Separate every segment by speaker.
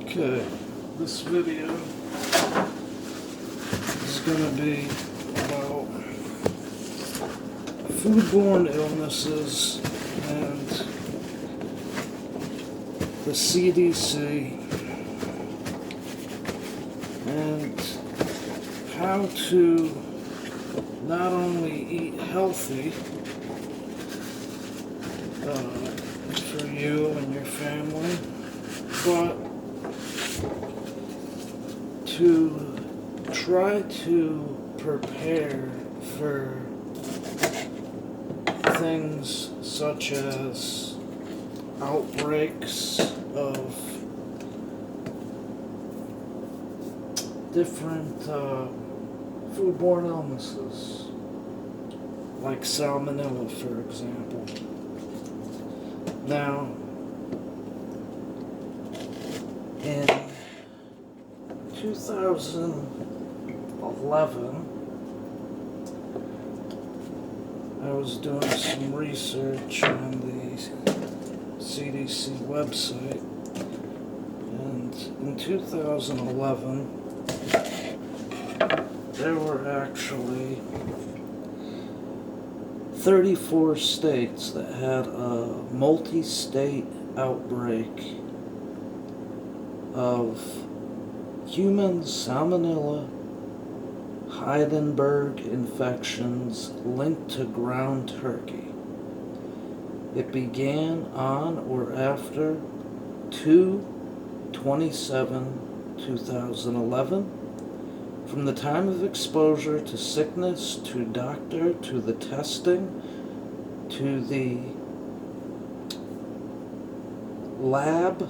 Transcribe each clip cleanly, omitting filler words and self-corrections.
Speaker 1: Okay, this video is going to be about foodborne illnesses and the CDC and how to not only eat healthy for you and your family, but to try to prepare for things such as outbreaks of different foodborne illnesses, like salmonella, for example. Now, in 2011, I was doing some research on the CDC website, and in 2011, there were actually 34 states that had a multi-state outbreak of human salmonella Heidenberg infections linked to ground turkey. It began on or after 2/27/2011. From the time of exposure to sickness, to doctor, to the testing, to the lab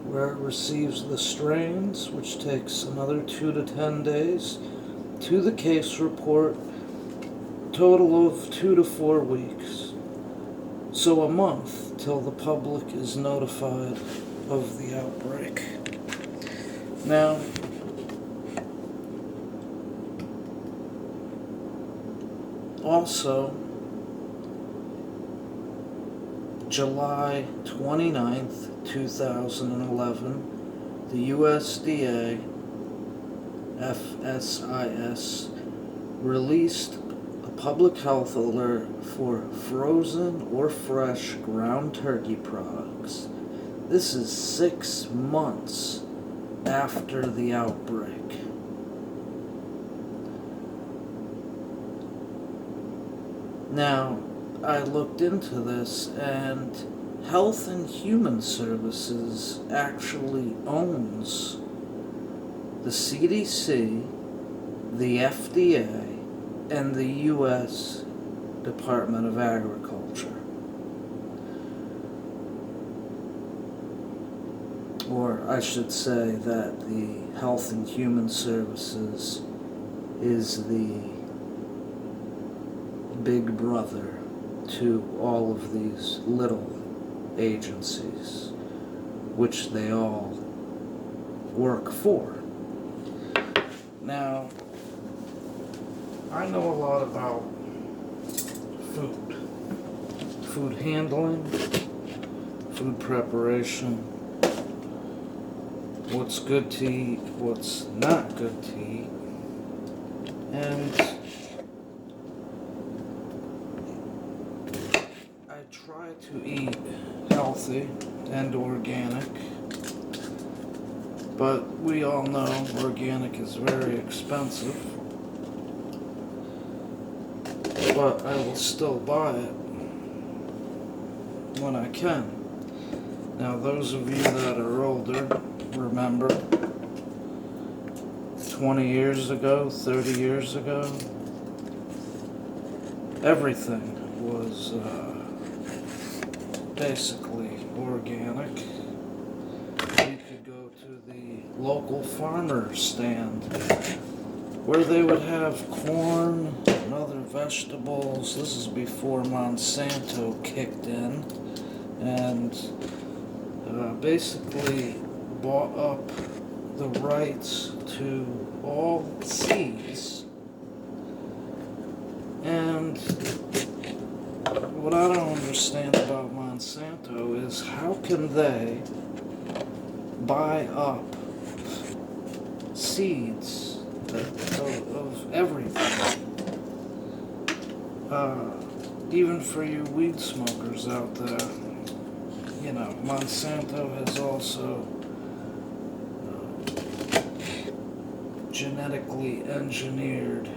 Speaker 1: where it receives the strains, which takes another 2 to 10 days, to the case report, total of 2 to 4 weeks. So a month till the public is notified of the outbreak. Now, also, July 29th, 2011, the USDA FSIS released a public health alert for frozen or fresh ground turkey products. This is 6 months after the outbreak. Now, I looked into this, and Health and Human Services actually owns the CDC, the FDA, and the U.S. Department of Agriculture. Or I should say that the Health and Human Services is the big brother to all of these little agencies, which they all work for. Now, I know a lot about food handling, food preparation, what's good to eat, what's not good to eat, and I try to eat healthy and organic, but we all know organic is very expensive, but I will still buy it when I can. Now, those of you that are older, remember 20 years ago, 30 years ago, everything was basically organic. You could go to the local farmer stand where they would have corn and other vegetables. This is before Monsanto kicked in and basically bought up the rights to all seeds. And what I don't understand about Monsanto is how can they buy up seeds of everything. Even for you weed smokers out there, you know, Monsanto has also genetically engineered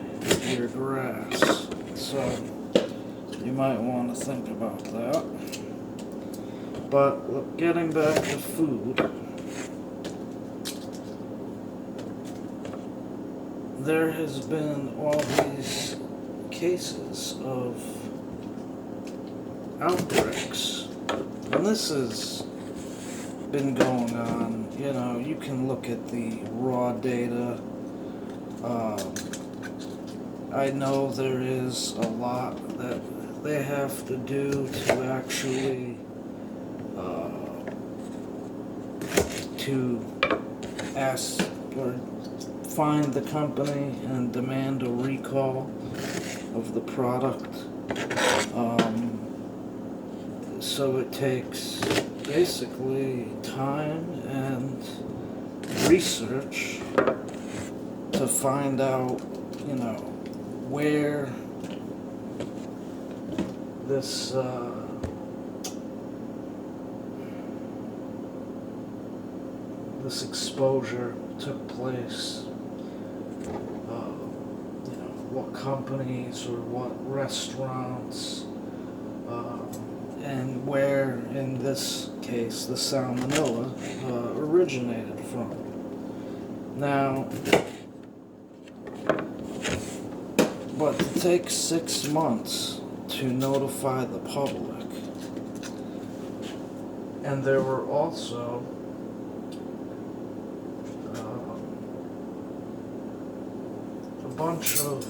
Speaker 1: your grass. So you might want to think about that. But look, getting back to food, there has been all these cases of outbreaks, and this has been going on. You know, you can look at the raw data. I know there is a lot that they have to do to actually to ask or find the company and demand a recall of the product. So it takes basically time and research to find out, you know, where this this exposure took place. You know, what companies or what restaurants, and where, in this case, the salmonella originated from. Now, but it takes 6 months to notify the public, and there were also a bunch of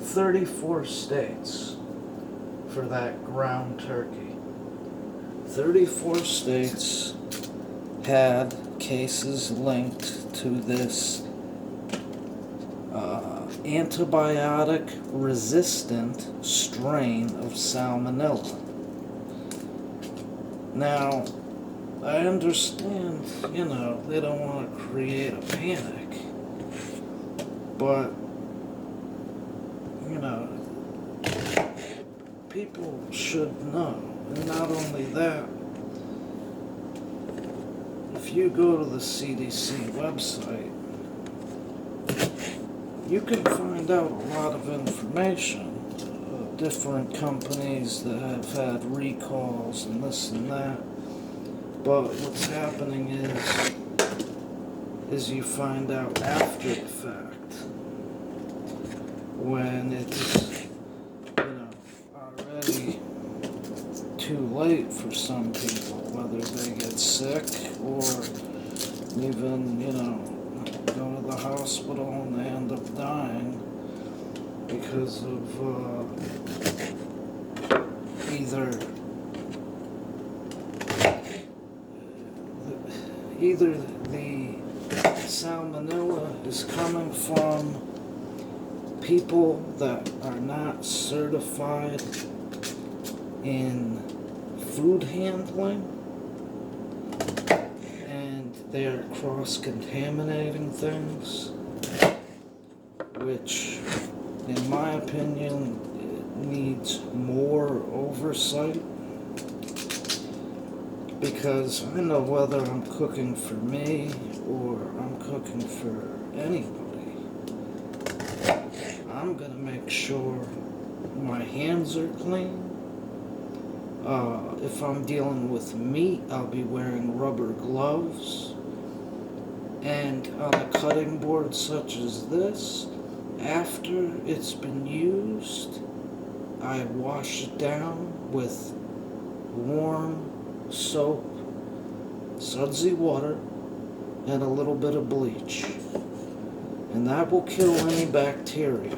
Speaker 1: 34 states for that ground turkey. 34 states had cases linked to this antibiotic resistant strain of salmonella. Now, I understand, you know, they don't want to create a panic, but, you know, people should know. And not only that, if you go to the CDC website, you can find out a lot of information. Different companies that have had recalls and this and that. But what's happening is you find out after the fact, when it's, you know, already too late for some people, whether they get sick or even, you know, go to the hospital and they end up dying because of either the salmonella is coming from people that are not certified in food handling, and they are cross-contaminating things, which, in my opinion, needs more oversight, because I know whether I'm cooking for me or I'm cooking for anybody, I'm gonna make sure my hands are clean. If I'm dealing with meat, I'll be wearing rubber gloves. And on a cutting board such as this, after it's been used, I wash it down with warm soap, sudsy water, and a little bit of bleach. And that will kill any bacteria.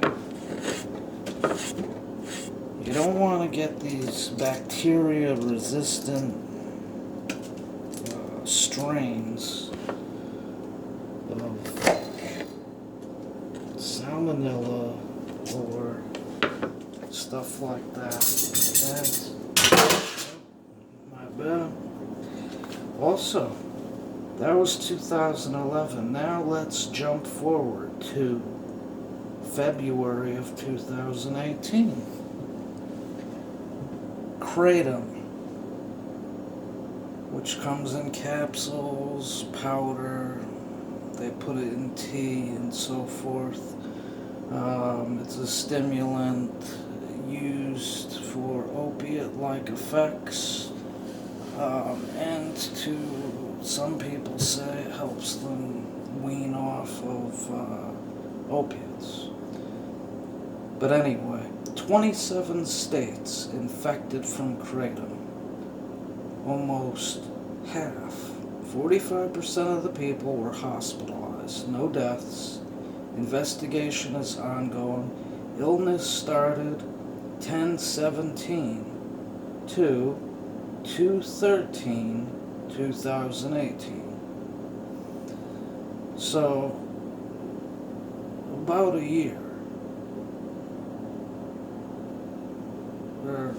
Speaker 1: You don't want to get these bacteria-resistant strains of salmonella or stuff like that. And my bad. Also, That was 2011. Now let's jump forward to February of 2018. Kratom, which comes in capsules, powder, they put it in tea and so forth. It's a stimulant used for opiate-like effects, and to some people say it helps them wean off of opiates. But anyway, 27 states infected from kratom. Almost half, 45% of the people were hospitalized. No deaths. Investigation is ongoing. Illness started 10/17 to 2/13/2018. So, about a year. Or,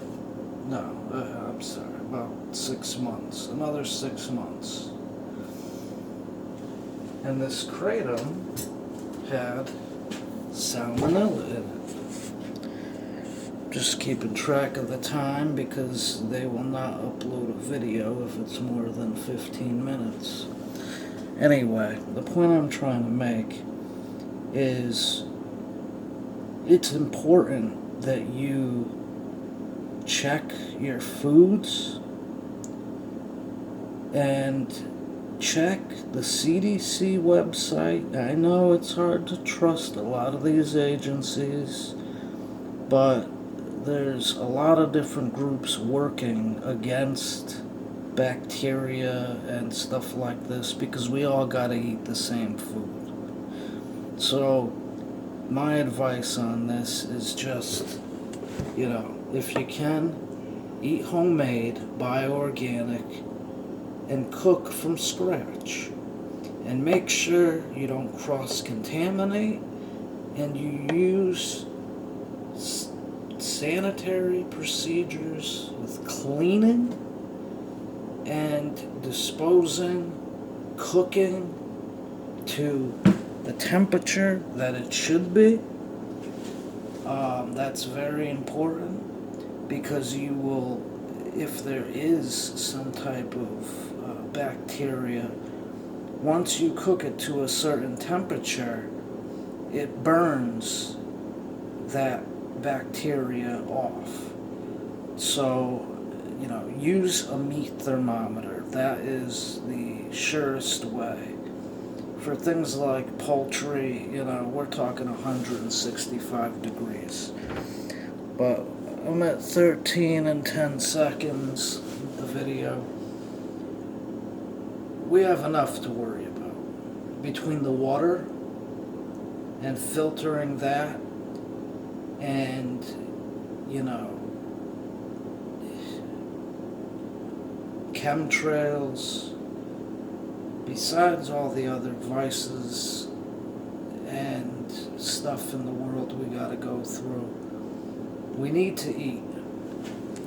Speaker 1: no, I'm sorry, about 6 months. Another 6 months. And this kratom had salmonella in it. Just keeping track of the time because they will not upload a video if it's more than 15 minutes. Anyway, the point I'm trying to make is it's important that you check your foods and check the CDC website. I know it's hard to trust a lot of these agencies, but there's a lot of different groups working against bacteria and stuff like this because we all gotta eat the same food. So my advice on this is just, if you can, eat homemade, buy organic, and cook from scratch. And make sure you don't cross-contaminate and you use sanitary procedures with cleaning and disposing, cooking to the temperature that it should be. That's very important because you will, if there is some type of bacteria, once you cook it to a certain temperature, it burns that bacteria off. So, use a meat thermometer. That is the surest way. For things like poultry, we're talking 165 degrees. But I'm at 13 and 10 seconds of the video. We have enough to worry about. Between the water and filtering that and, chemtrails, besides all the other vices and stuff in the world we gotta go through, we need to eat.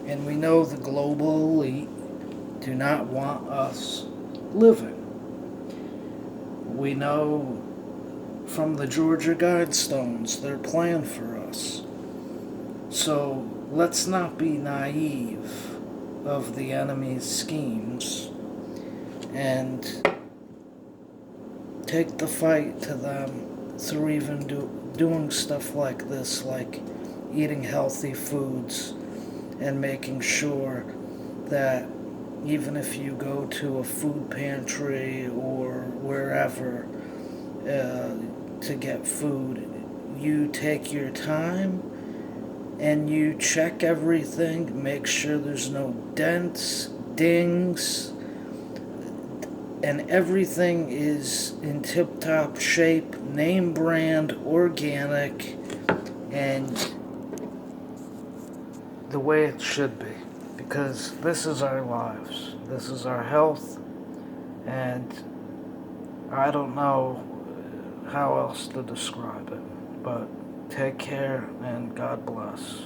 Speaker 1: And we know the global elite do not want us living. We know from the Georgia Guidestones their plan for us. So let's not be naive of the enemy's schemes and take the fight to them through even doing stuff like this, like eating healthy foods and making sure that even if you go to a food pantry or wherever to get food, you take your time and you check everything, make sure there's no dents, dings, and everything is in tip-top shape, name brand, organic, and the way it should be. Because this is our lives, this is our health, and I don't know how else to describe it, but take care and God bless.